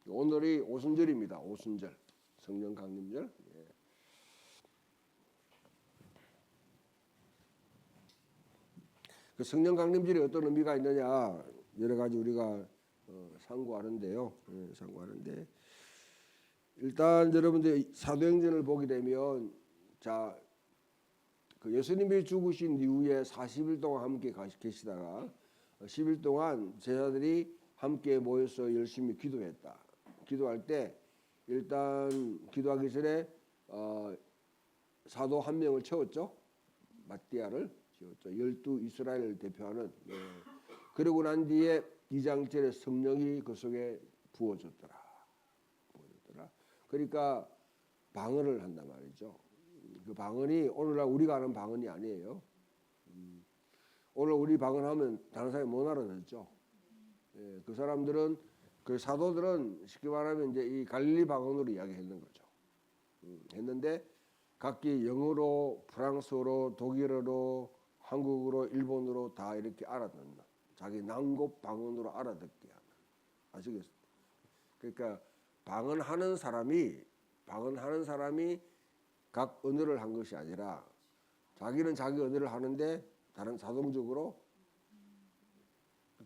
오늘이 오순절입니다. 오순절, 성령 강림절. 예. 그 성령 강림절이 어떤 의미가 있느냐 여러 가지 우리가 상고하는데요. 상고하는데 일단 여러분들 사도행전을 보게 되면 자, 그 예수님이 죽으신 이후에 40일 동안 함께 계시다가 10일 동안 제자들이 함께 모여서 열심히 기도했다. 기도할 때 일단 기도하기 전에 사도 한 명을 채웠죠. 마띠아를 채웠죠. 12 이스라엘을 대표하는. 그러고 난 뒤에 2장절에 성령이 그 속에 부어졌더라. 그러니까 방언을 한단 말이죠. 그 방언이 오늘날 우리가 하는 방언이 아니에요. 오늘 우리 방언하면 다른 사람이 못 알아듣죠. 예, 그 사람들은 그 사도들은 쉽게 말하면 이제 이 갈릴리 방언으로 이야기했는 거죠. 했는데 각기 영어로, 프랑스어로, 독일어로, 한국어로, 일본어로 다 이렇게 알아듣는 자기 난곳 방언으로 알아듣게 하는. 아시겠어요? 그러니까 방언하는 사람이 각 언어를 한 것이 아니라 자기는 자기 언어를 하는데 다른 자동적으로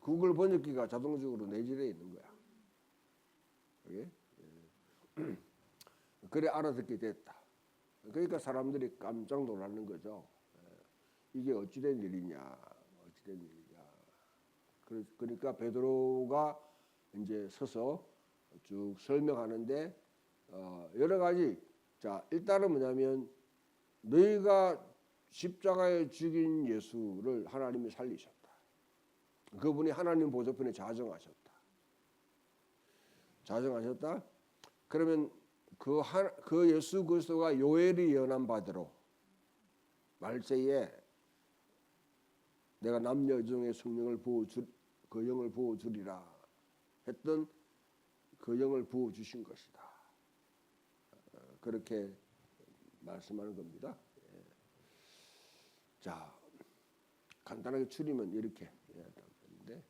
구글 번역기가 자동적으로 내재되어 있는 거야. 그게? 그래 알아듣게 됐다. 그러니까 사람들이 깜짝 놀라는 거죠. 이게 어찌된 일이냐, 어찌된 일이냐. 그러니까 베드로가 이제 서서 쭉 설명하는데 여러 가지. 자, 일단은 뭐냐면 너희가 십자가에 죽인 예수를 하나님이 살리셨다. 그분이 하나님 보좌편에 자정하셨다. 자정하셨다. 그러면 그 예수 그리스도가 요엘이 예언한 바대로 말세에 내가 남녀 중에 성령을 그 영을 부어 주리라 했던 그 영을 부어 주신 것이다. 그렇게 말씀하는 겁니다. 자, 간단하게 추리면 이렇게 되는데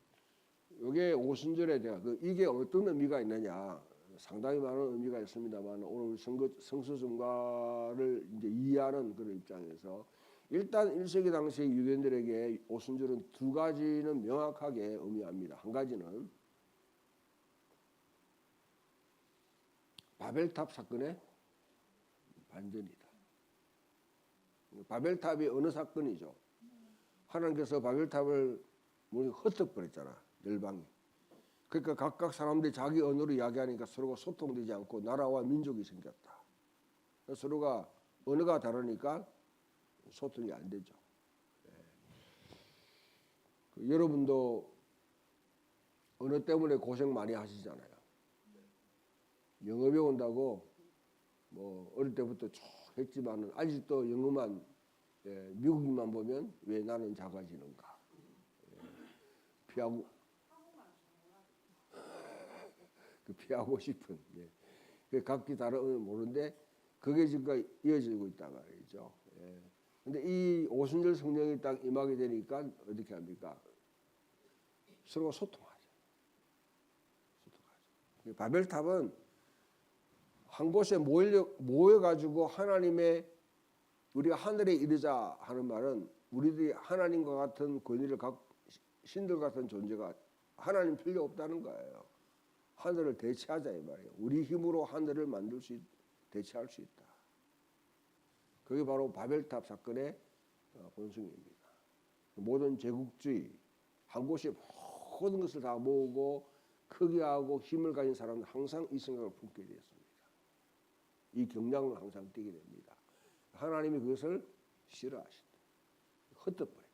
이게 오순절에 대한 이게 어떤 의미가 있느냐 상당히 많은 의미가 있습니다만 오늘 성수성가를 이제 이해하는 그런 입장에서 일단 1세기 당시 유대인들에게 오순절은 두 가지는 명확하게 의미합니다. 한 가지는 바벨탑 사건의 반전이다. 바벨탑이 어느 사건이죠? 하나님께서 바벨탑을 흩어버렸잖아. 열방이. 그러니까 각각 사람들이 자기 언어로 이야기하니까 서로가 소통되지 않고 나라와 민족이 생겼다. 서로가 언어가 다르니까 소통이 안 되죠. 여러분도 언어 때문에 고생 많이 하시잖아요. 영어 배운다고 뭐 어릴 때부터 쭉 했지만은 아직도 영어만 미국인만 보면 왜 나는 작아지는가 피하고 싶은 각기 다른 언어 모르는데 그게 지금 이어지고 있단 말이죠. 근데 이 오순절 성령이 딱 임하게 되니까 어떻게 합니까? 서로 소통하죠. 바벨탑은 한 곳에 모여가지고 하나님의 우리가 하늘에 이르자 하는 말은 우리들이 하나님과 같은 권위를 갖고 신들 같은 존재가 하나님 필요 없다는 거예요. 하늘을 대체하자 이 말이에요. 우리 힘으로 하늘을 대체할 수 있다. 그게 바로 바벨탑 사건의 본성입니다. 모든 제국주의 한 곳에 모든 것을 다 모으고 크게 하고 힘을 가진 사람은 항상 이 생각을 품게 되었습니다. 이 경향을 항상 띠게 됩니다. 하나님이 그것을 싫어하신다. 흩어버렸다.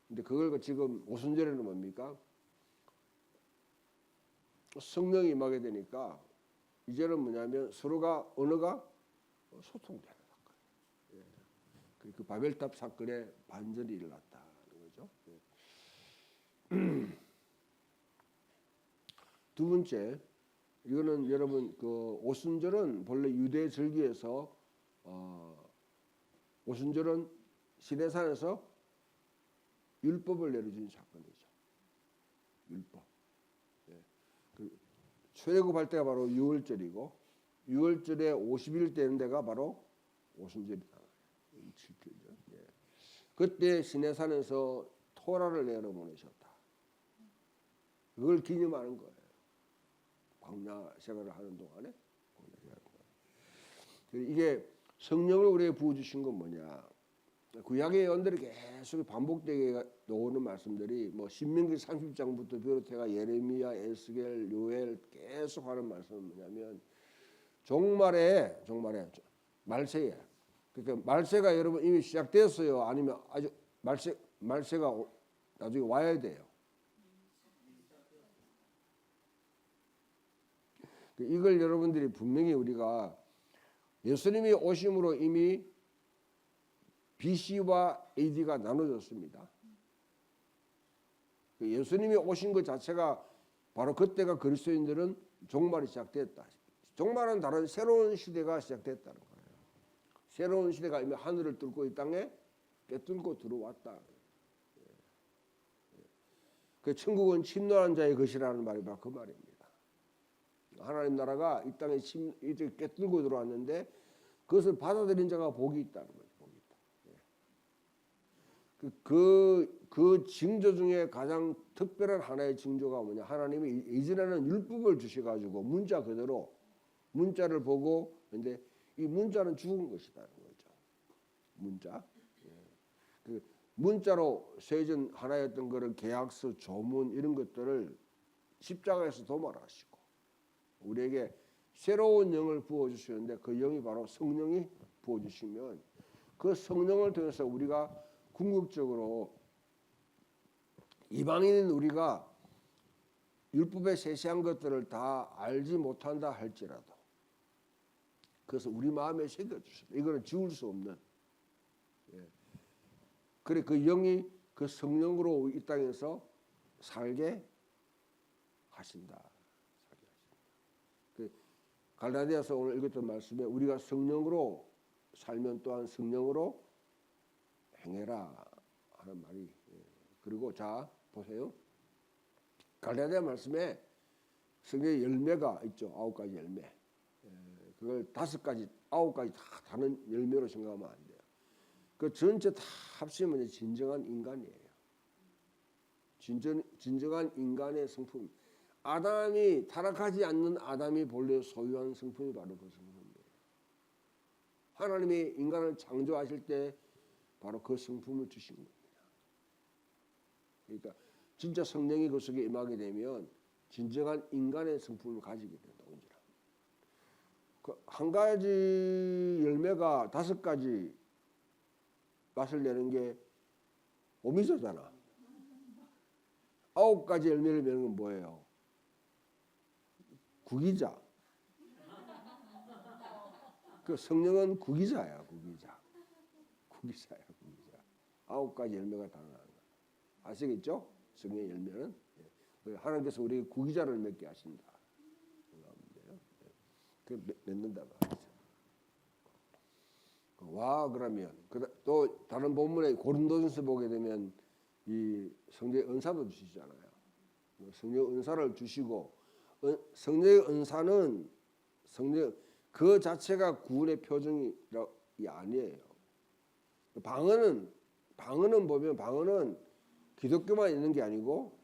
근데 그걸 지금 오순절에는 뭡니까? 성령이 임하게 되니까 이제는 뭐냐면 서로가 언어가 소통되는 사건. 그 바벨탑 사건의 반전이 일어났다는 거죠. 두 번째, 이거는 여러분 그 오순절은 본래 유대 절기에서 오순절은 시내산에서 율법을 내려준 사건이죠. 율법. 출애굽할 때가 바로 6월절이고 6월절에 50일 되는 데가 바로 오순절이다. 7일절. 예. 그때 시내산에서 토라를 내려보내셨다. 그걸 기념하는 거예요. 광야 생활을 하는 동안에. 이게 성령을 우리에게 부어주신 건 뭐냐? 구약의 예언들이 계속 반복되게 나오는 말씀들이 뭐 신명기 30장부터 비롯해가 예레미야, 에스겔, 요엘 계속 하는 말씀은 뭐냐면 종말에 말세에. 그러니까 말세가 여러분 이미 시작됐어요. 아니면 아주 말세가 나중에 와야 돼요. 이걸 여러분들이 분명히 우리가 예수님이 오심으로 이미 BC와 AD가 나눠졌습니다. 예수님이 오신 것 자체가 바로 그때가 그리스도인들은 종말이 시작됐다. 종말은 다른 새로운 시대가 시작됐다는 거예요. 새로운 시대가 이미 하늘을 뚫고 이 땅에 꿰뚫고 들어왔다. 그 천국은 침노한 자의 것이라는 말이 바로 그 말입니다. 하나님 나라가 이 땅에 이제 꿰뚫고 들어왔는데 그것을 받아들인 자가 복이 있다는 거죠. 복이 있다. 그 징조 중에 가장 특별한 하나의 징조가 뭐냐? 하나님이 이전에는 율법을 주셔가지고 문자 그대로 문자를 보고 근데 이 문자는 죽은 것이다는 거죠. 문자. 그 문자로 세전 하나였던 거를 계약서, 조문 이런 것들을 십자가에서 도말하시고 우리에게 새로운 영을 부어주시는데 그 영이 바로 성령이 부어주시면 그 성령을 통해서 우리가 궁극적으로 이방인인 우리가 율법의 세세한 것들을 다 알지 못한다 할지라도 그래서 우리 마음에 새겨주셨다. 이거는 지울 수 없는. 그래 그 영이 그 성령으로 이 땅에서 살게 하신다. 갈라디아서 오늘 읽었던 말씀에 우리가 성령으로 살면 또한 성령으로 행해라 하는 말이. 그리고 자 보세요. 갈라디아 말씀에 성령의 열매가 있죠. 9가지 열매. 그걸 5가지, 9가지 다 다른 열매로 생각하면 안 돼요. 그 전체 다 합치면 진정한 인간이에요. 진정한 인간의 성품. 아담이 타락하지 않는 아담이 본래 소유한 성품이 바로 그 성품이에요. 하나님이 인간을 창조하실 때 바로 그 성품을 주신 겁니다. 그러니까 진짜 성령이 그 속에 임하게 되면 진정한 인간의 성품을 가지게 된다. 한 가지 열매가 5가지 맛을 내는 게 오미자잖아. 9가지 열매를 내는 건 뭐예요? 구기자. 그 성령은 구기자야, 구기자. 9가지 열매가 다 나는 거야. 아시겠죠? 성령의 열매는 하나님께서 우리에게 구기자를 맺게 하신다. 그 맺는다 말이죠. 와 그러면 또 다른 본문에 고린도전서 보게 되면 이 성령의 은사도 주시잖아요. 성령 은사를 주시고 성령의 은사는 성령 그 자체가 구원의 표정이 아니에요. 방언은 보면 방언은 기독교만 있는 게 아니고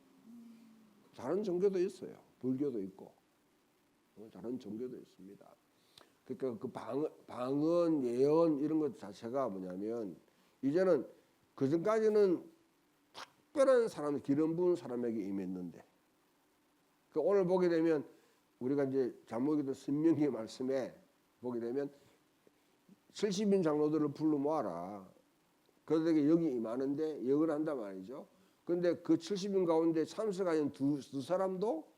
다른 종교도 있어요. 불교도 있고 다른 종교도 있습니다. 그러니까 그 방언, 예언 이런 것 자체가 뭐냐면 이제는 그 전까지는 특별한 사람, 기름 부은 사람에게 임했는데 오늘 보게 되면 우리가 이제 잠언기도 신명기 말씀에 보게 되면 70인 장로들을 불러 모아라. 그들에게 영이 임하는데 영을 한단 말이죠. 그런데 그 70인 가운데 참석하는 두 사람도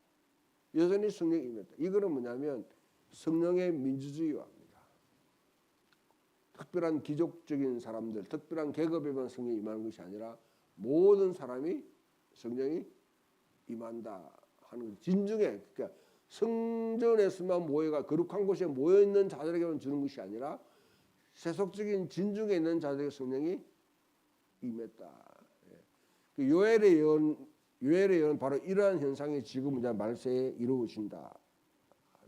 여전히 성령이 임했다. 이거는 뭐냐면 성령의 민주주의화입니다. 특별한 기족적인 사람들, 특별한 계급에만 성령이 임하는 것이 아니라 모든 사람이 성령이 임한다 하는 것. 진중에 그러니까 성전에서만 모여가 거룩한 곳에 모여 있는 자들에게만 주는 것이 아니라 세속적인 진중에 있는 자들에게 성령이 임했다. 요엘의 예언 바로 이러한 현상이 지금 이제 말세에 이루어진다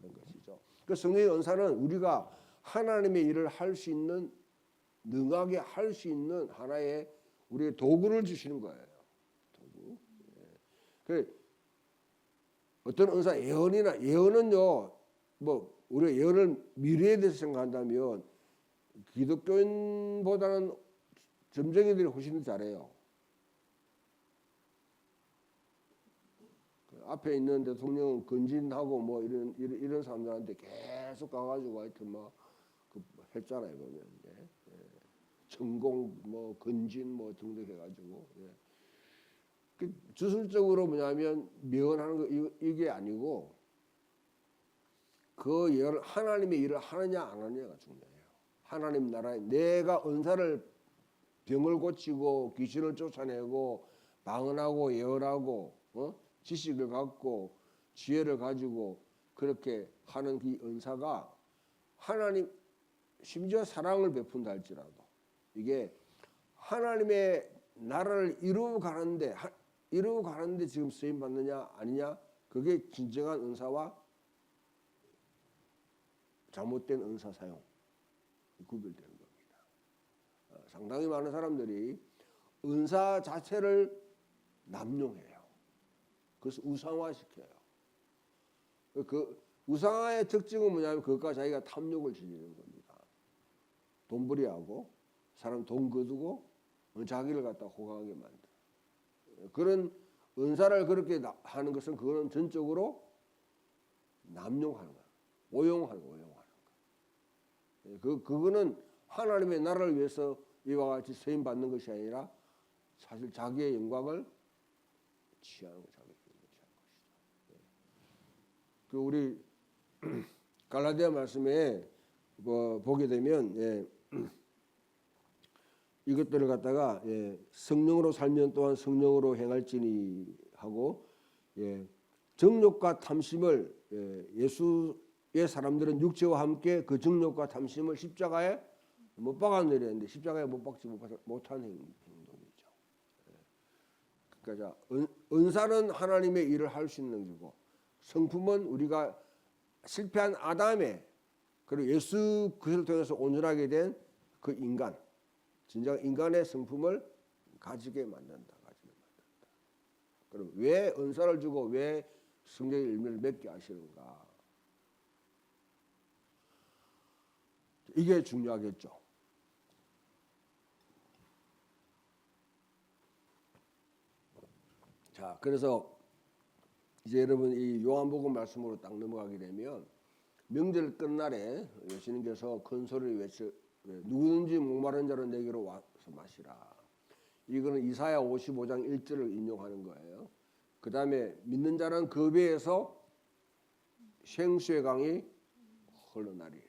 하는 것이죠. 그 성령의 은사는 우리가 하나님의 일을 할 수 있는, 능하게 할 수 있는 하나의 우리의 도구를 주시는 거예요. 도구. 그 어떤 은사, 예언은요, 뭐 우리가 예언을 미래에 대해서 생각한다면 기독교인보다는 점쟁이들이 훨씬 잘해요. 앞에 있는 대통령은 건진하고 뭐 이런 사람들한테 계속 가가지고 하여튼 뭐 했잖아요. 보면 전공 뭐 건진 뭐 등등 해가지고 그 주술적으로 뭐냐면 명언하는 거 이게 아니고 그 예언을 하나님의 일을 하느냐 안 하느냐가 중요해요. 하나님 나라에 내가 은사를 병을 고치고 귀신을 쫓아내고 방언하고 예언하고 지식을 갖고 지혜를 가지고 그렇게 하는 이 은사가 하나님 심지어 사랑을 베푼다 할지라도 이게 하나님의 나라를 이루어 가는데 지금 쓰임 받느냐 아니냐 그게 진정한 은사와 잘못된 은사 사용 구별되는 겁니다. 상당히 많은 사람들이 은사 자체를 남용해요. 그래서 우상화시켜요. 그 우상화의 특징은 뭐냐면 그것과 자기가 탐욕을 지니는 겁니다. 돈벌이하고 사람 돈 거두고 자기를 갖다 호강하게 만들어. 그런 은사를 그렇게 하는 것은 그거는 전적으로 남용하는 거야. 오용하는 거야. 그거는 하나님의 나라를 위해서 이와 같이 쓰임 받는 것이 아니라 사실 자기의 영광을 취하는 거, 자기의 영광을 취하는 것이죠. 그 우리 갈라디아 말씀에 뭐 보게 되면 이것들을 갖다가 성령으로 살면 또한 성령으로 행할지니 하고 정욕과 탐심을 예수의 사람들은 육체와 함께 그 정욕과 탐심을 십자가에 못 박아 내렸는데 십자가에 못 박지 못한 행동이죠. 그러니까 은사는 하나님의 일을 할 수 있는 거고 성품은 우리가 실패한 아담의 그리고 예수 그리스도를 통해서 온전하게 된 그 인간 진정 인간의 성품을 가지게 만든다. 그럼 왜 은사를 주고 왜 성령의 열매를 맺게 하시는가? 이게 중요하겠죠. 자, 그래서 이제 여러분 이 요한복음 말씀으로 딱 넘어가게 되면 명절 끝날에 예수님께서 큰 소리를 외쳐 누구든지 목마른 자는 내게로 와서 마시라. 이거는 이사야 55장 1절을 인용하는 거예요. 그 다음에 믿는 자는 그 배에서 생수의 강이 흘러나리라.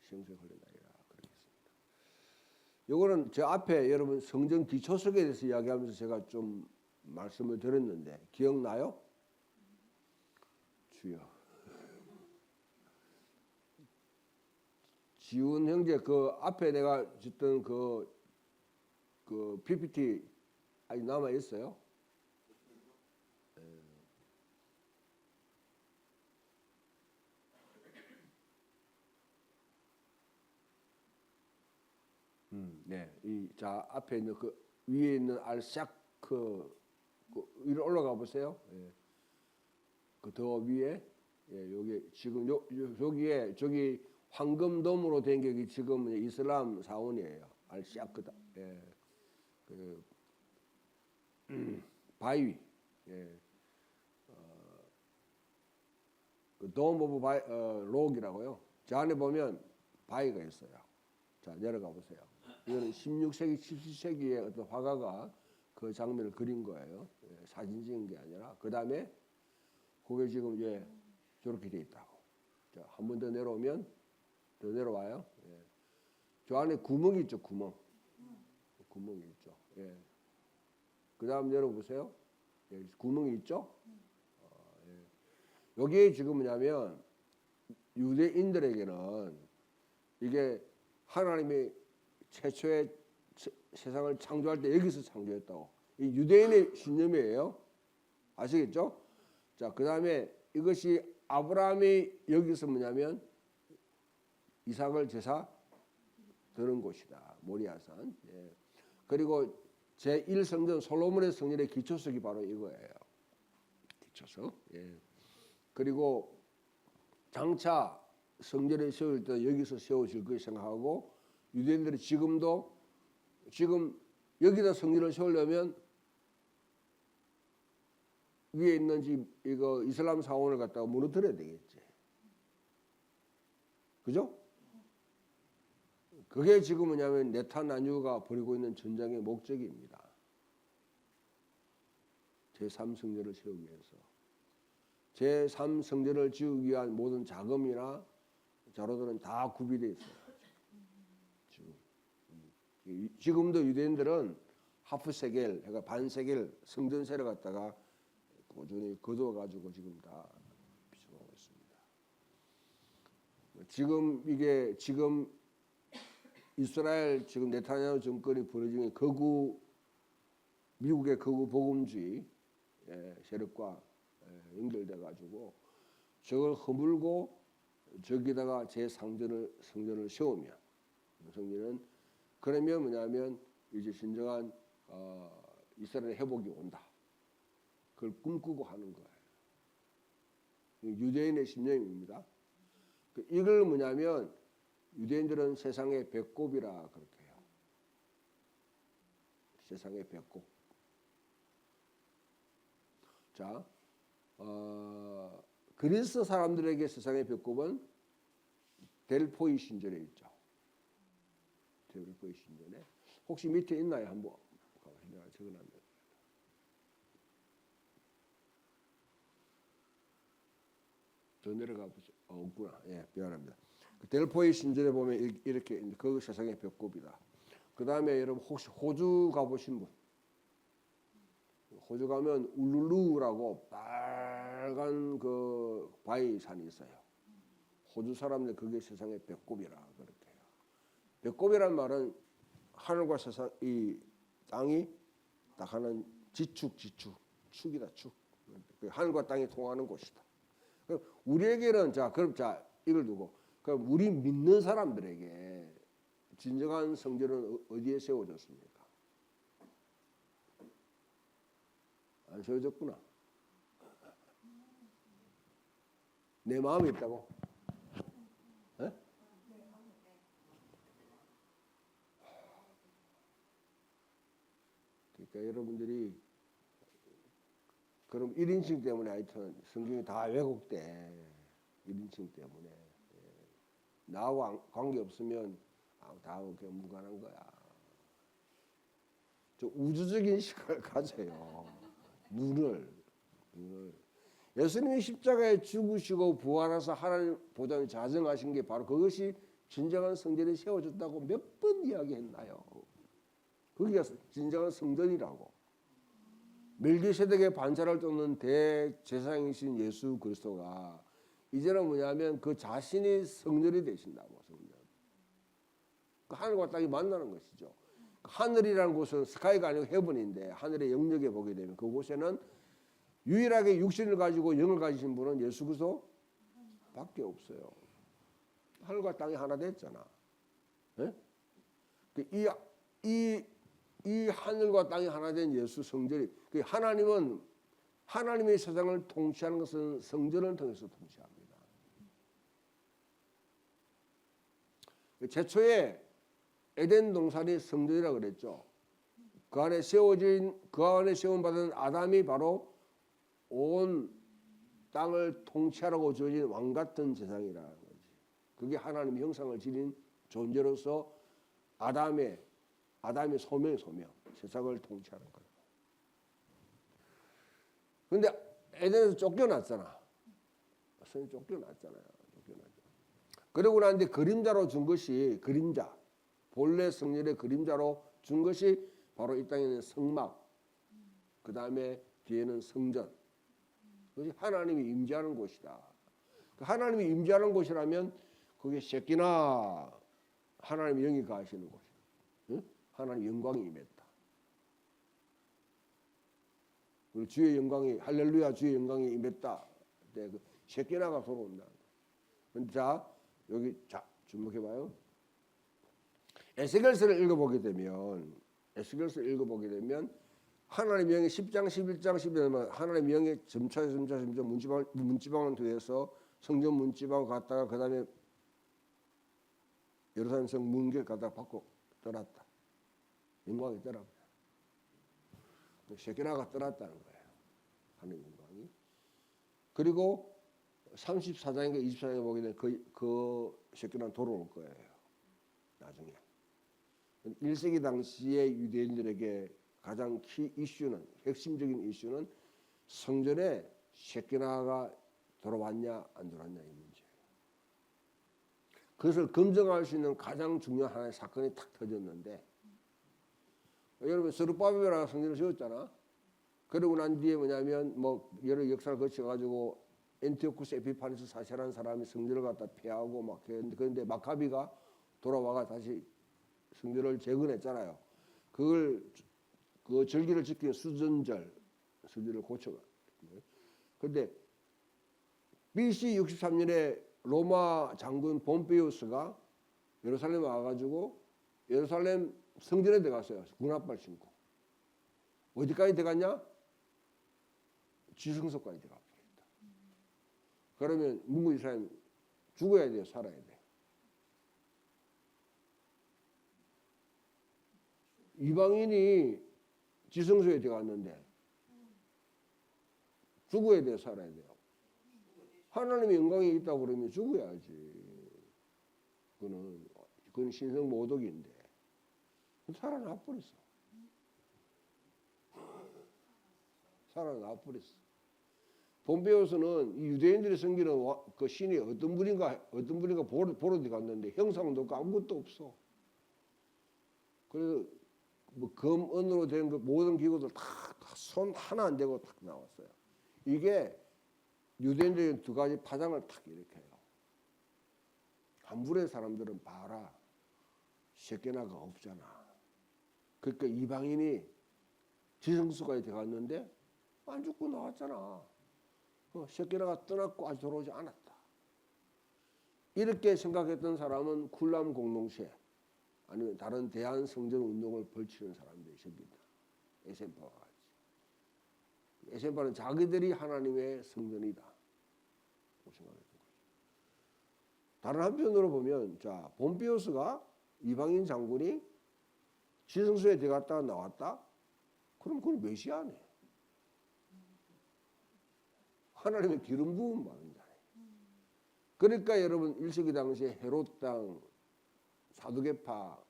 생수의 흘러나리라. 그렇겠습니다. 요거는 저 앞에 여러분 성전 기초석에 대해서 이야기하면서 제가 좀 말씀을 드렸는데 기억나요? 주여. 지훈 형제 그 앞에 내가 줬던 그 PPT 아직 남아 있어요? 네. 자 앞에 있는 그 위에 있는 알샤크 위로 올라가 보세요. 그 더 위에 여기 지금 여기에 저기 황금돔으로 된 게 지금 이슬람 사원이에요. 알샤크다. 그 바위. 그 돔 오브 록이라고요. 저 안에 보면 바위가 있어요. 자 내려가 보세요. 이거는 16세기, 17세기의 어떤 화가가 그 장면을 그린 거예요. 사진 찍은 게 아니라. 그 다음에 그게 지금 저렇게 돼 있다고. 자, 한 번 더 내려오면 더 내려와요. 저 안에 구멍이 있죠, 구멍이 있죠. 그 다음 내려보세요. 구멍이 있죠. 여기에 지금 뭐냐면 유대인들에게는 이게 하나님이 최초의 세상을 창조할 때 여기서 창조했다고. 이 유대인의 신념이에요. 아시겠죠? 자, 그 다음에 이것이 아브라함이 여기서 뭐냐면 이삭을 제사 드는 곳이다. 모리아산. 예. 그리고 제1성전 솔로몬의 성전의 기초석이 바로 이거예요. 기초석. 예. 그리고 장차 성전을 세울 때 여기서 세워질 거 생각하고 유대인들이 지금 여기다 성전을 세우려면 위에 있는 집 이거 이슬람 사원을 갖다가 무너뜨려야 되겠지. 그죠? 그게 지금 뭐냐면 네타냐후가 벌이고 있는 전쟁의 목적입니다. 제3성전을 세우기 위해서. 제3성전을 지우기 위한 모든 자금이나 자료들은 다 구비되어 있어요. 지금도 유대인들은 하프세겔, 그러니까 반세겔 성전세를 갖다가 꾸준히 거두어가지고 지금 다 비춰가고 있습니다. 지금 이스라엘 지금 네타냐후 정권이 벌어지는 미국의 거구 복음주의 세력과 연결돼 가지고 저걸 허물고 저기다가 성전을 세우면 성전은 그러면 뭐냐면 이제 진정한 이스라엘 회복이 온다. 그걸 꿈꾸고 하는 거예요. 유대인의 심령입니다. 이걸 뭐냐면 유대인들은 세상의 배꼽이라 그렇게 해요. 세상의 배꼽. 자, 그리스 사람들에게 세상의 배꼽은 델포이 신전에 있죠. 델포이 신전에. 혹시 밑에 있나요? 한번 내가 적어놨네. 더 내려가 보죠. 없구나. 예, 미안합니다. 델포이 신전에 보면 이렇게 그 세상의 배꼽이다. 그 다음에 여러분 혹시 호주 가보신 분? 호주 가면 울룰루라고 빨간 그 바위산이 있어요. 호주 사람들 그게 세상의 배꼽이라 그렇게 해요. 배꼽이란 말은 하늘과 세상 이 땅이 딱 하는 축이다 축. 하늘과 땅이 통하는 곳이다. 우리에게는 그럼 이걸 두고 그럼 우리 믿는 사람들에게 진정한 성전은 어디에 세워졌습니까? 안 세워졌구나. 내 마음에 있다고? 네? 그러니까 여러분들이 그럼 1인칭 때문에 하여튼 성경이 다 왜곡돼. 1인칭 때문에. 나하고 관계없으면 다 그냥 무관한 거야. 좀 우주적인 시각을 가져요. 눈을. 예수님이 십자가에 죽으시고 부활하셔서 하나님 보좌에 자정하신 게 바로 그것이 진정한 성전이 세워졌다고 몇 번 이야기했나요? 그게 진정한 성전이라고. 멜기세덱의 반차를 쫓는 대제사장이신 예수 그리스도가 이제는 뭐냐면 그 자신이 성전이 되신다고. 성전. 그 하늘과 땅이 만나는 것이죠. 하늘이라는 곳은 스카이가 아니고 헤븐인데 하늘의 영역에 보게 되면 그곳에는 유일하게 육신을 가지고 영을 가지신 분은 예수 그리스도 밖에 없어요. 하늘과 땅이 하나 됐잖아. 네? 이 하늘과 땅이 하나 된 예수 성전이 하나님의 세상을 통치하는 것은 성전을 통해서 통치합니다. 최초에 에덴 동산이 성전이라고 그랬죠. 그 안에 세운 받은 아담이 바로 온 땅을 통치하라고 주어진 왕 같은 세상이라는 거지. 그게 하나님의 형상을 지닌 존재로서 아담의 소명, 세상을 통치하는 거예요. 그런데 에덴에서 쫓겨났잖아. 쫓겨났잖아요. 그러고 나는데 그림자로 준 것이 본래 성전의 그림자로 준 것이 바로 이 땅에 있는 성막, 그 다음에 뒤에는 성전. 그것이 하나님이 임재하는 곳이다. 하나님이 임재하는 곳이라면 그게 셰키나 하나님의 영이 가시는 곳이다. 응? 하나님 영광이 임했다. 우리 주의 영광이 할렐루야 주의 영광이 임했다. 때 그 셰키나가 돌아온다. 자 여기 자 주목해봐요. 에스겔서를 읽어보게 되면 하나님의 명예 10장 11장 12장 하나님의 명예 점차 문지방을 통해서 성전 문지방 갔다가 그 다음에 예루살렘 성 문길 갔다가 받고 떠났다. 영광이 떠납니다. 셰키나가 떠났다는 거예요. 하나님 영광이. 그리고 34장인가 24장에 보게 되면 그 셰키나는 돌아올 거예요. 나중에. 1세기 당시의 유대인들에게 가장 핵심적인 이슈는 성전에 셰키나가 돌아왔냐 안 돌아왔냐 이 문제예요. 그것을 검증할 수 있는 가장 중요한 하나의 사건이 탁 터졌는데 여러분 스룹바벨이라는 성전을 지었잖아. 그러고 난 뒤에 뭐냐면 뭐 여러 역사를 거쳐가지고 엔티오쿠스 에피파니스 사세라는 사람이 성전을 갖다 폐하고 막 그런데 마카비가 돌아와가 다시 성전을 재건했잖아요. 그걸 그 절기를 지키는 수전을 고쳐가. 그런데 BC 63년에 로마 장군 폼페이우스가 예루살렘에 와가지고 예루살렘 성전에 들어갔어요. 군합발 신고. 어디까지 들어갔냐? 지성소까지 들어갑니다. 그러면 문무 이스라엘 죽어야 돼요, 살아야 돼. 이방인이 지성소에 들어갔는데 죽어야 돼요, 살아야 돼요. 하나님의 영광이 있다고 그러면 죽어야지. 그건 신성 모독인데 살아나 버렸어. 살아나 버렸어. 폼페이오스는 유대인들이 섬기는 그 신이 어떤 분인가 보러 들어갔는데 형상도 없고 아무것도 없어. 그래서 뭐 금은으로 된 그 모든 기구들 다 손 하나 안 대고 탁 나왔어요. 이게 유대인들의 두 가지 파장을 탁 일으켜요. 함불의 사람들은 봐라, 셰키나가 없잖아. 그러니까 이방인이 지성소까지 들어갔는데 안 죽고 나왔잖아. 셰키나가 떠났고 아직 돌아오지 않았다. 이렇게 생각했던 사람은 쿨람 공동체 아니면 다른 대한 성전 운동을 벌치는 사람들이 생긴다. 에센파와 같이. 에센파는 자기들이 하나님의 성전이다. 생각했던 거죠. 다른 한편으로 보면 자 폼페이오스가 이방인 장군이 지성소에 들어갔다가 나왔다. 그럼 그건 메시아네. 하나님의 기름 부음 받은 자네. 그러니까 여러분 1세기 당시에 헤롯 땅 사두개파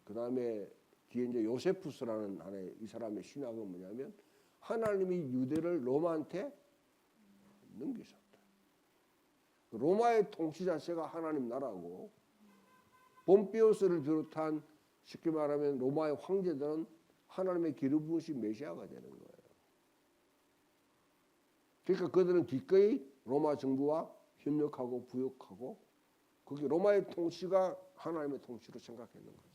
그 다음에 뒤에 이제 요세푸스라는 하나의 이 사람의 신학은 뭐냐면 하나님이 유대를 로마한테 넘기셨다. 로마의 통치 자체가 하나님 나라고 폼페이오스를 비롯한 쉽게 말하면 로마의 황제들은 하나님의 기름 부으신 메시아가 되는 거예요. 그러니까 그들은 기꺼이 로마 정부와 협력하고 부역하고 그게 로마의 통치가 하나님의 통치로 생각했는 거죠.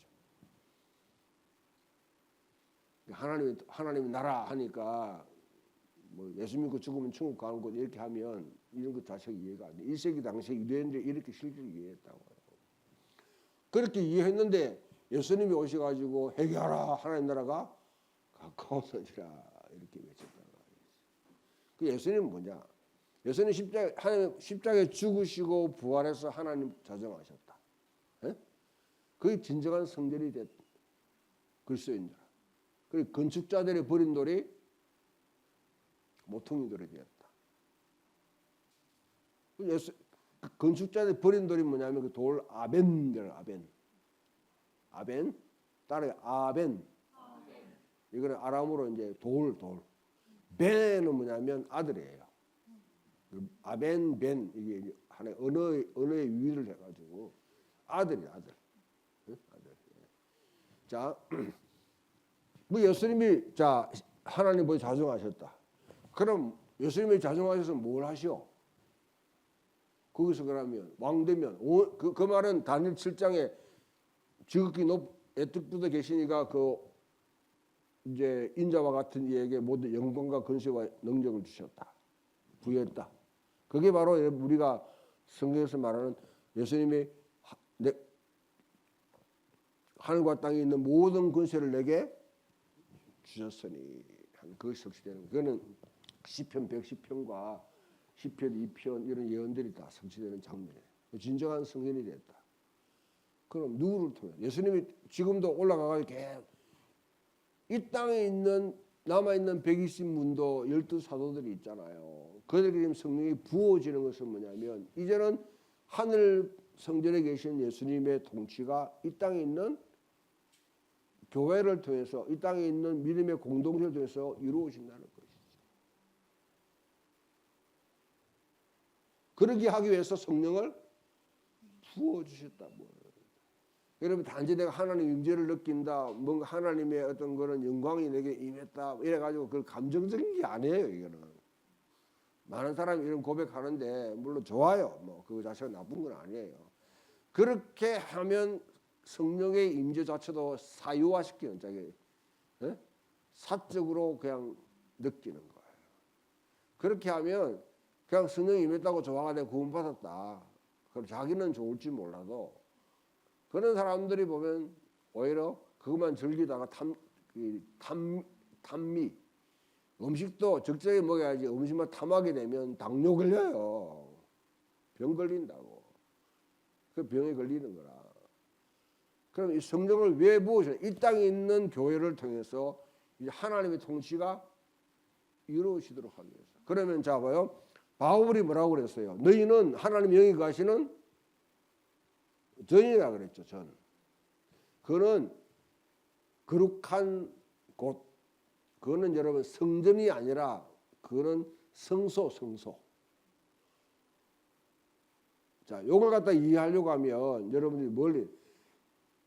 하나님의 나라 하니까 뭐 예수 믿고 죽으면 천국 가는 곳 이렇게 하면 이런 것 자체가 이해가 안 돼. 1세기 당시에 유대인들이 이렇게 실제로 이해했다고요. 그렇게 이해했는데 예수님이 오셔가지고 회개하라 하나님 나라가 가까워서지라 이렇게 외쳤다고. 그 예수님은 뭐냐? 예수님 십자가에 죽으시고 부활해서 하나님 자정하셨다. 에? 그게 진정한 성전이 됐 그리스도인들. 그리고 건축자들이 버린 돌이 모퉁이 돌이 되었다. 건축자들이 버린 돌이 뭐냐면 그 돌 아벤이라는 아벤 따라해 아벤. 이거는 아람어로 이제 돌. 벤은 뭐냐면 아들이에요. 아벤 벤 이게 하나의 언어의 유의를 해가지고 아들이야 아들. 아들. 자, 뭐 예수님이 자 하나님 보고 자정하셨다. 그럼 예수님이 자정하셔서 뭘 하시오? 거기서 그러면 왕 되면 그 말은 다니엘 7장에 지극히 애뜻부터 계시니까 그 이제 인자와 같은 이에게 모든 영광과 권세와 능력을 주셨다. 부여했다. 그게 바로 우리가 성경에서 말하는 예수님이 하늘과 땅에 있는 모든 권세를 내게 주셨으니 한 그것이 성취되는 거예요. 그거는 시편 110편과 시편 2편 이런 예언들이 다 성취되는 장면이에요. 진정한 성전이 됐다. 그럼 누구를 통해? 예수님이 지금도 올라가가지고 이 땅에 있는 남아있는 120문도 12사도들이 있잖아요. 그들에게 지금 성령이 부어지는 것은 뭐냐면 이제는 하늘 성전에 계신 예수님의 통치가 이 땅에 있는 교회를 통해서 이 땅에 있는 믿음의 공동체를 통해서 이루어진다는 것이죠. 그러기 하기 위해서 성령을 부어주셨다. 여러분 단지 내가 하나님의 임재를 느낀다, 뭔가 하나님의 어떤 그런 영광이 내게 임했다 이래가지고 그걸 감정적인 게 아니에요. 이거는 많은 사람이 이런 고백하는데 물론 좋아요. 뭐 그 자체가 나쁜 건 아니에요. 그렇게 하면 성령의 임재 자체도 사유화시키는 자기 사적으로 그냥 느끼는 거예요. 그렇게 하면 그냥 성령이 임했다고 좋아가 내가 구원받았다. 그럼 자기는 좋을지 몰라도 그런 사람들이 보면 오히려 그것만 즐기다가 탐미 음식도 적절히 먹어야지 음식만 탐하게 되면 당뇨 걸려요. 병 걸린다고. 그 병에 걸리는 거라. 그럼 이 성령을 왜 부으시냐? 이 땅에 있는 교회를 통해서 이제 하나님의 통치가 이루어지도록 하기 위해서. 그러면 자 봐요. 바울이 뭐라고 그랬어요? 너희는 하나님 영이 가시는 전이라 그랬죠. 전. 그는 거룩한 곳. 그거는 여러분 성전이 아니라 그거는 성소. 자, 요걸 갖다 이해하려고 하면 여러분들이 멀리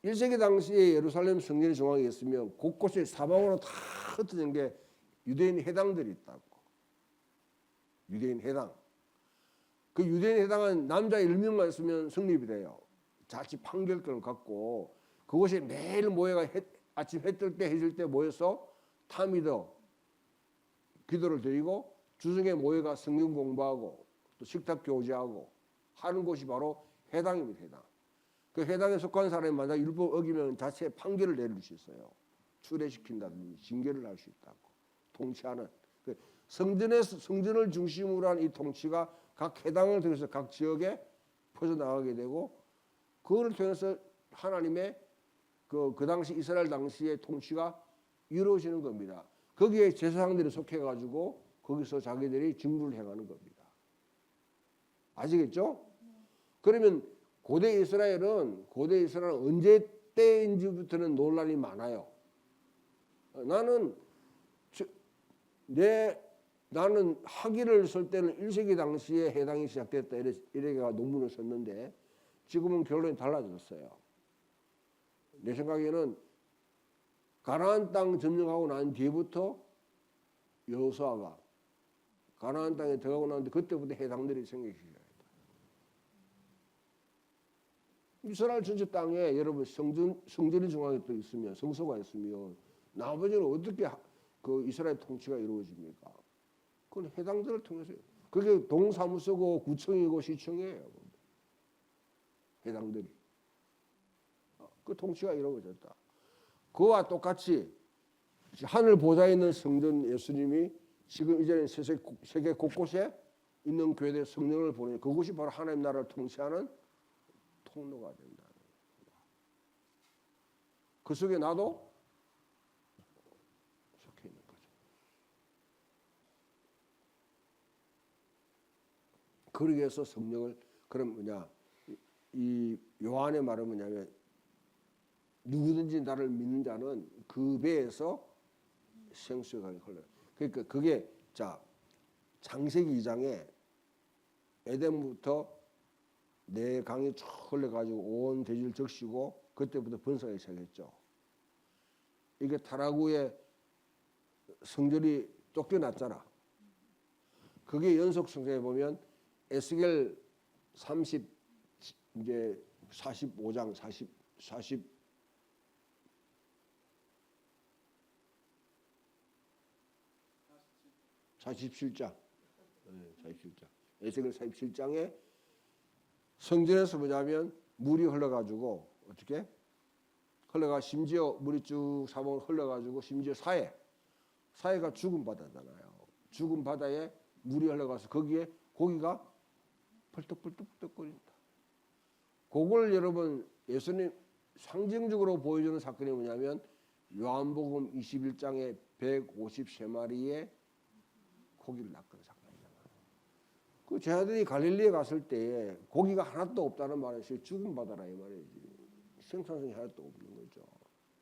1세기 당시에 예루살렘 성전의 중앙에 있으면 곳곳에 사방으로 다 흩어진 게 유대인 회당들이 있다고. 유대인 회당. 그 유대인 회당은 남자 1명만 있으면 성립이 돼요. 자치 판결권을 갖고 그곳에 매일 모여가 아침 해 뜰 때 해질 때 모여서 타미더 기도를 드리고 주중에 모여가 성경 공부하고 또 식탁 교제하고 하는 곳이 바로 회당입니다. 회당. 그 회당에 속한 사람이 만약 율법 어기면 자체 판결을 내릴 수 있어요. 추례시킨다든지 징계를 할 수 있다고. 통치하는 성전을 중심으로 한 이 통치가 각 회당을 통해서 각 지역에 퍼져나가게 되고 그걸 통해서 하나님의 그 당시 이스라엘 당시의 통치가 이루어지는 겁니다. 거기에 제사장들이 속해가지고 거기서 자기들이 직무를 행하는 겁니다. 아시겠죠? 그러면 고대 이스라엘은 언제 때인지부터는 논란이 많아요. 나는 학위를 쓸 때는 1세기 당시에 해당이 시작됐다 이래가 논문을 썼는데 지금은 결론이 달라졌어요. 내 생각에는 가나안 땅 점령하고 난 뒤부터 여호수아가 가나안 땅에 들어가고 나는데 그때부터 해당들이 생기기 시작했다. 이스라엘 전체 땅에 여러분 성전이 중앙에 또 있으면 성소가 있으면 나머지는 어떻게 그 이스라엘 통치가 이루어집니까? 그건 해당들을 통해서요. 그게 동사무소고 구청이고 시청이에요. 해당들이. 그 통치가 이루어졌다. 그와 똑같이 하늘 보좌에 있는 성전 예수님이 지금 이제는 세계 곳곳에 있는 교회들 성령을 보내 그것이 바로 하나님 나라를 통치하는 통로가 된다. 그 속에 나도 속해 있는 거죠. 그러기 위해서 성령을 그럼 이 요한의 말은 뭐냐면 누구든지 나를 믿는 자는 그 배에서 생수의 강이 흘러요. 그러니까 그게 자 창세기 2장에 에덴부터 내 강이 쭉 흘러가지고 온 대지를 적시고 그때부터 번성하기 시작했죠. 이게 타라구의 성전이 쫓겨났잖아. 그게 연속 성경에 보면 에스겔 45장 47장. 47장. 에스겔 47장에 성전에서 뭐냐면 물이 흘러가지고 어떻게 흘러가 심지어 물이 쭉 사방 흘러가지고 심지어 사해가 죽은 바다잖아요. 죽은 바다에 물이 흘러가서 거기에 고기가 펄떡펄떡거린다. 그걸 여러분 예수님 상징적으로 보여주는 사건이 뭐냐면 요한복음 21장에 153마리의 고기를 낚은 사건이잖아요. 그 제자들이 갈릴리에 갔을 때 고기가 하나도 없다는 말은 죽은 바다라 이 말이지. 생산성이 하나도 없는 거죠.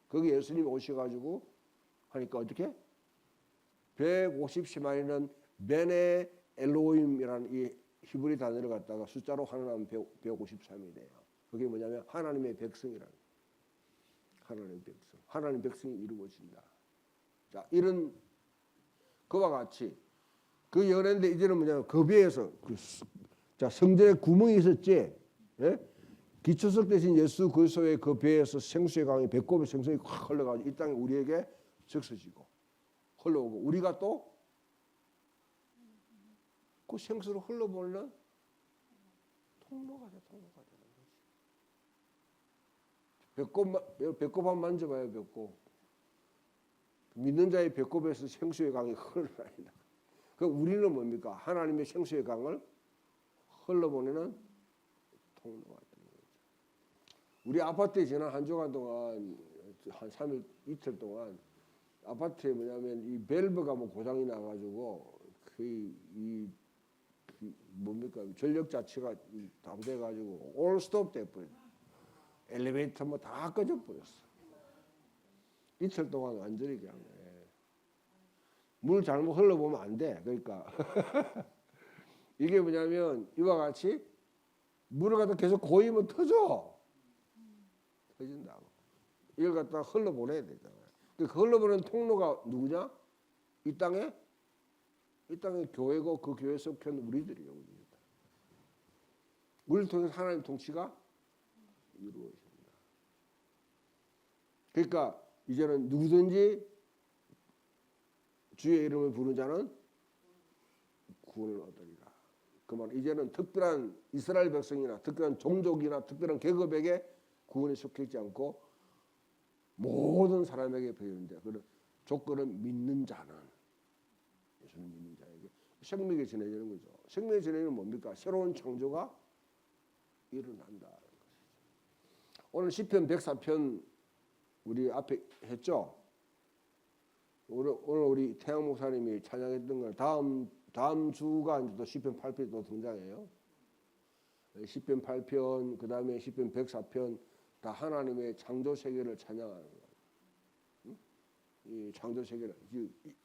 거기 예수님이 오셔가지고 하니까 어떻게? 150마리는 베네 엘로힘이라는 이 히브리 단어를 갖다가 숫자로 하나하면 153이 돼요. 그게 뭐냐면 하나님의 백성이라는 하나님의 백성. 하나님의 백성이 이루어진다. 자, 이런 그와 같이 그 열했는데 이제는 뭐냐면 그 배에서 자 성전에 구멍이 있었지. 예? 기초석 대신 예수 그리스도의 그 배에서 생수의 강이 배꼽에 생수가 확 흘러가지고 이 땅에 우리에게 적셔지고 흘러오고 우리가 또 그 생수로 흘러보는 통로가 되는 거지. 배꼽 한번 만져봐요. 배꼽. 믿는 자의 배꼽에서 생수의 강이 흘러나니다. 그 우리는 뭡니까? 하나님의 생수의 강을 흘러보내는 통로가 되는 거죠. 우리 아파트에 지난 한 주간 동안 한 3일 이틀 동안 아파트에 뭐냐면 이 밸브가 뭐 고장이 나가지고 이 뭡니까 전력 자체가 다 돼가지고 올 스톱 돼버렸어. 엘리베이터 뭐 다 꺼져 버렸어. 이틀 동안 완전히 그냥 물 잘못 흘러보면 안 돼. 그러니까 이게 뭐냐면 이와 같이 물을 갖다 계속 고이면 터진다고. 이걸 갖다 흘러보내야 되잖아요. 그 흘러보내는 통로가 누구냐? 이 땅에 교회고 그 교회 속한 우리들이에요. 우리를 통해서 하나님 통치가 이루어집니다. 그러니까 이제는 누구든지 주의 이름을 부르는 자는 구원을 얻으리라. 그 말 이제는 특별한 이스라엘 백성이나 특별한 종족이나 특별한 계급에게 구원이 속해있지 않고 모든 사람에게 배우는데 그 조건은 믿는 자는 예수님 믿는 자에게 생명이 전해지는 거죠. 생명이 전해지는 뭡니까? 새로운 창조가 일어난다는 것이죠. 오늘 시편 104편 우리 앞에 했죠. 오늘 우리 태양 목사님이 찬양했던 걸 다음 주가 이제 또 시편 8편이 또 등장해요. 시편 8편 그 다음에 시편 104편 다 하나님의 창조 세계를 찬양하는 거예요. 이 창조 세계를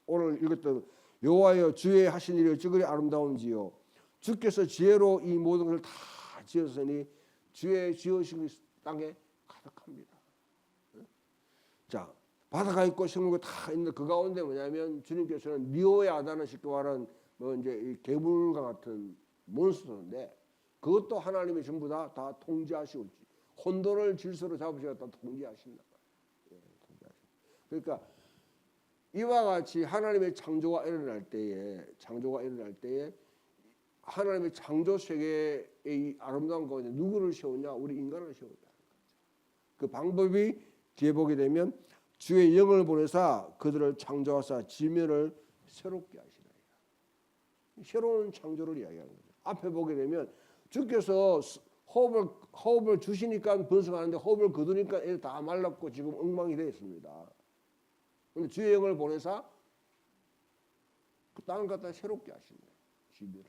오늘 읽었던 여호와여 주의 하신 일이 어찌 아름다운지요. 주께서 지혜로 이 모든 것을 다 지었으니 주의 지으신 땅에 가득합니다. 자, 바다가 있고 생물이 다 있는 그 가운데 뭐냐면 주님께서는 리오의 아다는 쉽게 말하는 뭐 이제 괴물과 같은 몬스터인데 그것도 하나님이 전부 다 통제하시고 혼돈을 질서로 잡으시고 다 통제하신다. 그러니까 이와 같이 하나님의 창조가 일어날 때에 하나님의 창조 세계의 이 아름다운 가운데 누구를 세우냐? 우리 인간을 세운다. 그 방법이 뒤에 보게 되면 주의 영을 보내사 그들을 창조하사 지면을 새롭게 하시라. 새로운 창조를 이야기하는 거죠. 앞에 보게 되면 주께서 호흡을 주시니까 번성하는데 호흡을 거두니까 다 말랐고 지금 엉망이 되어 있습니다. 그런데 주의 영을 보내사 그 땅을 갖다 새롭게 하신다. 지면을.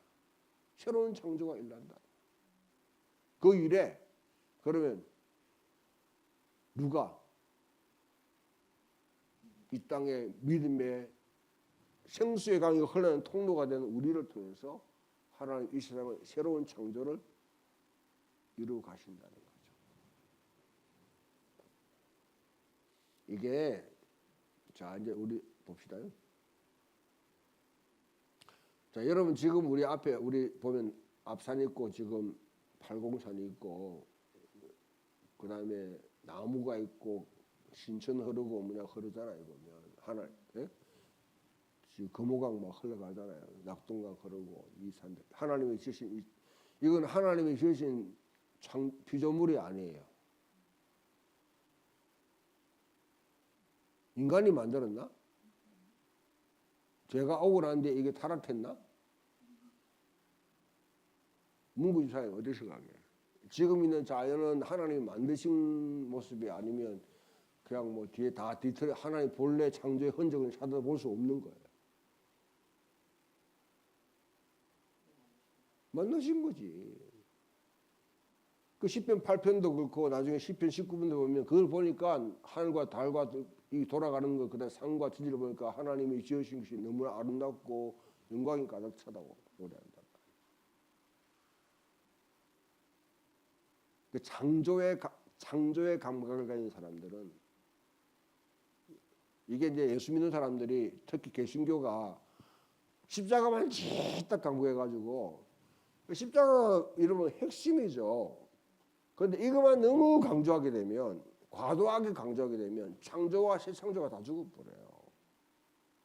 새로운 창조가 일어난다. 그 일에 그러면 누가 이 땅의 믿음의 생수의 강이 흘러는 통로가 되는 우리를 통해서 하나님 이 세상의 새로운 창조를 이루어 가신다는 거죠. 이게 자 이제 우리 봅시다요. 자 여러분 지금 우리 앞에 우리 보면 앞산 있고 지금 팔공산이 있고 그 다음에 나무가 있고 신천 흐르고 뭐냐 흐르잖아요. 보면 하나 예? 지금 금호강 막 흘러가잖아요. 낙동강 흐르고 이 산들 하나님이 지으신 이건 하나님이 지으신 피조물이 아니에요. 인간이 만들었나? 제가 억울한데 이게 타락했나? 문구주사에 어디서 가게? 지금 있는 자연은 하나님이 만드신 모습이 아니면 그냥 뭐 뒤에 다 뒤틀어 하나님 본래 창조의 흔적을 찾아볼 수 없는 거예요. 만드신 거지. 그 10편 8편도 그렇고 나중에 10편 19편도 보면 그걸 보니까 하늘과 달과 이 돌아가는 거 그다음 산과 지지를 보니까 하나님이 지으신 것이 너무나 아름답고 영광이 가득 차다고 노래한다. 그 창조의 감각을 가진 사람들은 이게 이제 예수 믿는 사람들이 특히 개신교가 십자가만 딱 강구해가지고 십자가 이러면 핵심이죠. 그런데 이것만 너무 강조하게 되면 과도하게 강조하게 되면 창조와 새 창조가 다 죽어버려요.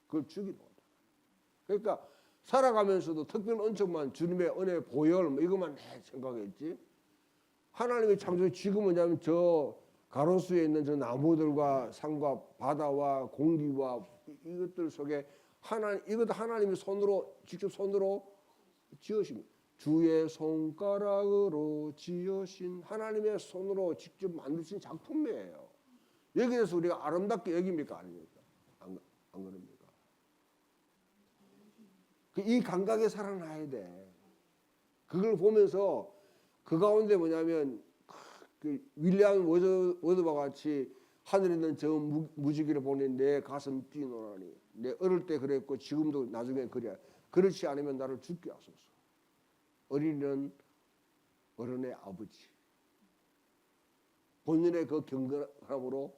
그걸 죽이는 거다. 그러니까 살아가면서도 특별한 은총만 주님의 은혜 보혈 뭐 이것만 생각했지. 하나님의 창조의 지금 뭐냐면 저 가로수에 있는 저 나무들과 산과 바다와 공기와 이것들 속에 이것도 하나님의 손으로 직접 손으로 지으신 주의 손가락으로 지으신 하나님의 손으로 직접 만드신 작품이에요. 여기에서 우리가 아름답게 여깁니까 아닙니까? 안 그럽니까? 이 감각에 살아나야 돼. 그걸 보면서 그 가운데 뭐냐면 그 윌리엄 워드와 같이 하늘에 있는 저 무지개를 보니 내 가슴 뛰노라니. 내 어릴 때 그랬고 지금도 나중에 그래. 그렇지 않으면 나를 죽게 하소서. 어린이는 어른의 아버지. 본인의 그 경건함으로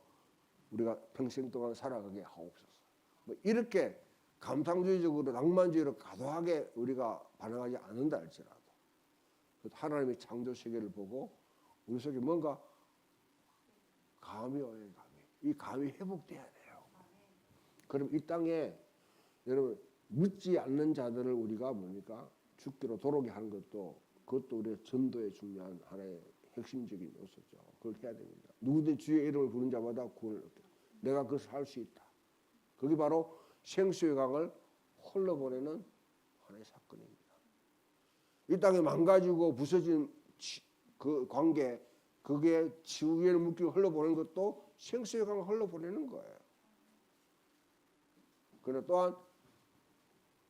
우리가 평생 동안 살아가게 하옵소서. 뭐 이렇게 감상주의적으로 낭만주의로 과도하게 우리가 반응하지 않는다 할지라도 하나님의 창조 세계를 보고 우리 속에 뭔가 감이 와요. 이 감이 회복돼야 돼요. 그럼 이 땅에 여러분 묻지 않는 자들을 우리가 뭡니까? 죽기로 도로게 하는 것도 그것도 우리의 전도의 중요한 하나의 핵심적인 요소죠. 그걸 해야 됩니다. 누구든 주의 이름을 부른 자마다 구원을 얻게. 내가 그것을 할 수 있다. 그게 바로 생수의 강을 흘러보내는 하나의 사건입니다. 이 땅에 망가지고 부서진 그 관계, 그게 지우개를 묶이고 흘러보내는 것도 생수의 강을 흘러보내는 거예요. 그러나 또한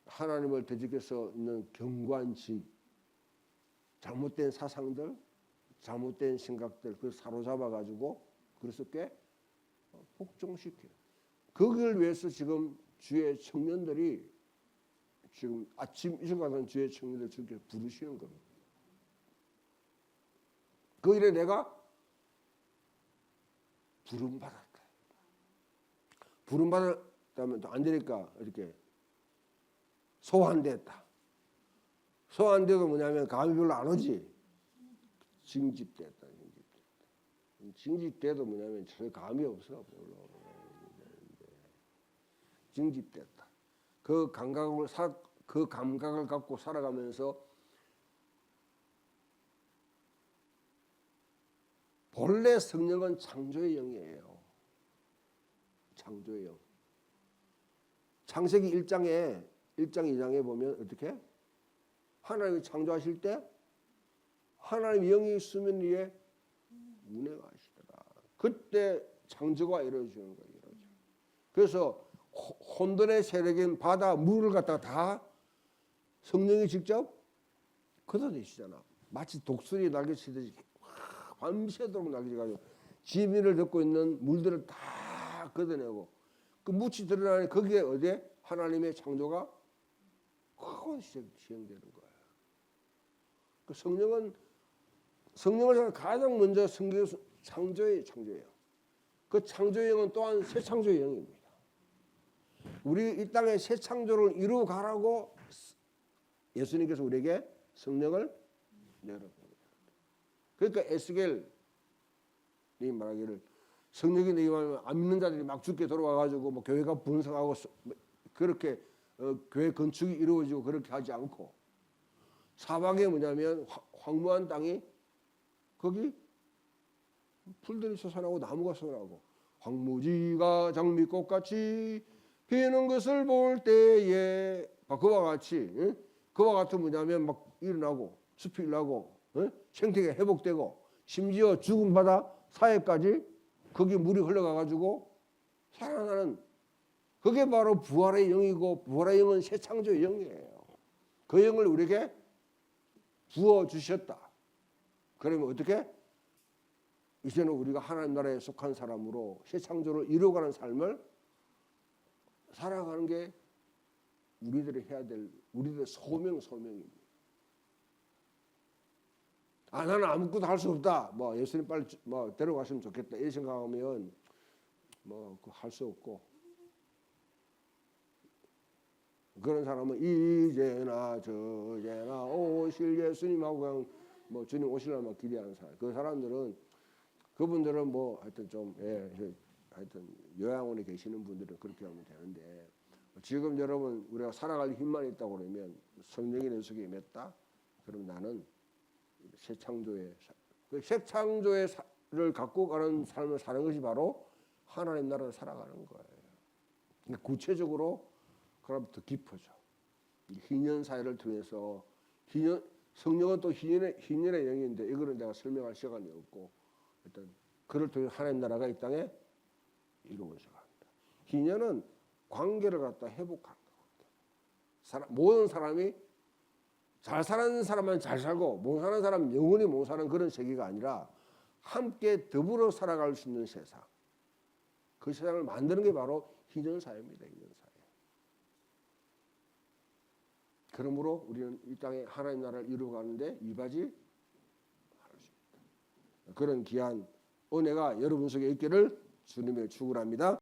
하나님을 되짚게서 있는 경관심, 잘못된 사상들, 잘못된 생각들, 그걸 사로잡아가지고 그래서 꽤 복종시켜요. 거기를 위해서 지금 주의 청년들이 지금 아침 이 시간에 주의 청년들 저렇게 부르시는 겁니다. 그 일에 내가 부름받았다. 부름받았다면 또 안 되니까 이렇게 소환됐다. 소환돼도 뭐냐면 감이 별로 안 오지. 징집됐다. 징집돼도 뭐냐면 저 감이 없어. 별로. 징집됐다. 그 감각을 갖고 살아가면서 본래 성령은 창조의 영이에요. 창조의 영. 창세기 1장 2장에 보면 어떻게? 하나님이 창조하실 때 하나님 영이 수면 위에 운행하시더라. 그때 창조가 이루어지는 거예요. 그래서 혼돈의 세력인 바다 물을 갖다가 다 성령이 직접 걷어내시잖아. 마치 독수리 날개치듯이 밤새도록 날개쳐가지고 지민을 덮고 있는 물들을 다 걷어내고 그 묻이 드러나는 거기에 어디에 하나님의 창조가 크고 시행되는 거예요. 그 성령을 가장 먼저 성경에서 창조예요. 그 창조의 영은 또한 새 창조의 영입니다. 우리 이 땅에 새 창조를 이루어 가라고 예수님께서 우리에게 성령을 내려보냅니다. 그러니까 에스겔이 말하기를 성령이 내게 안 믿는 자들이 막 죽게 돌아와가지고 뭐 교회가 분성하고 그렇게 교회 건축이 이루어지고 그렇게 하지 않고 사방에 뭐냐면 황무한 땅이 거기 풀들이 솟아나고 나무가 솟아나고 황무지가 장미꽃같이 피는 것을 볼 때에 그와 같이 그와 같은 뭐냐면 막 일어나고 숲이 일어나고 생태계가 회복되고 심지어 죽은 바다 사이까지 거기 물이 흘러가 가지고 살아나는 그게 바로 부활의 영이고 부활의 영은 새 창조의 영이에요. 그 영을 우리에게 부어주셨다. 그러면 어떻게? 이제는 우리가 하나님 나라에 속한 사람으로 새 창조를 이루어가는 삶을 살아가는 게 우리들이 해야 될 우리들의 소명입니다. 나는 아무것도 할 수 없다. 뭐 예수님 빨리 데려가시면 좋겠다. 이 생각하면 할 수 없고 그런 사람은 이제나 저제나 오실 예수님하고 그냥 주님 오실 날만 기대하는 사람. 그 사람들은 그분들은 하여튼 하여튼 요양원에 계시는 분들은 그렇게 하면 되는데 지금 여러분 우리가 살아갈 힘만 있다고 그러면 성령이 내 속에 임했다. 그럼 나는 새 창조의 를 갖고 가는 삶을 사는 것이 바로 하나님 나라를 살아가는 거예요. 그러니까 구체적으로 그럼 더 깊어져. 희년 사회를 통해서 성령은 또 희년의 영인데 이거는 내가 설명할 시간이 없고 일단 그를 통해 하나님 나라가 이 땅에 이루어져 갑니다. 희년은 관계를 갖다 회복하는 거거든요. 모든 사람이 잘 사는 사람만 잘 살고 못 사는 사람 영원히 못 사는 그런 세계가 아니라 함께 더불어 살아갈 수 있는 세상. 그 세상을 만드는 게 바로 희년 사회입니다. 희년 사회. 그러므로 우리는 이 땅에 하나님 나라를 이루어가는데 이바지할 수 있다. 그런 귀한 은혜가 여러분 속에 있기를 주님의 축원합니다.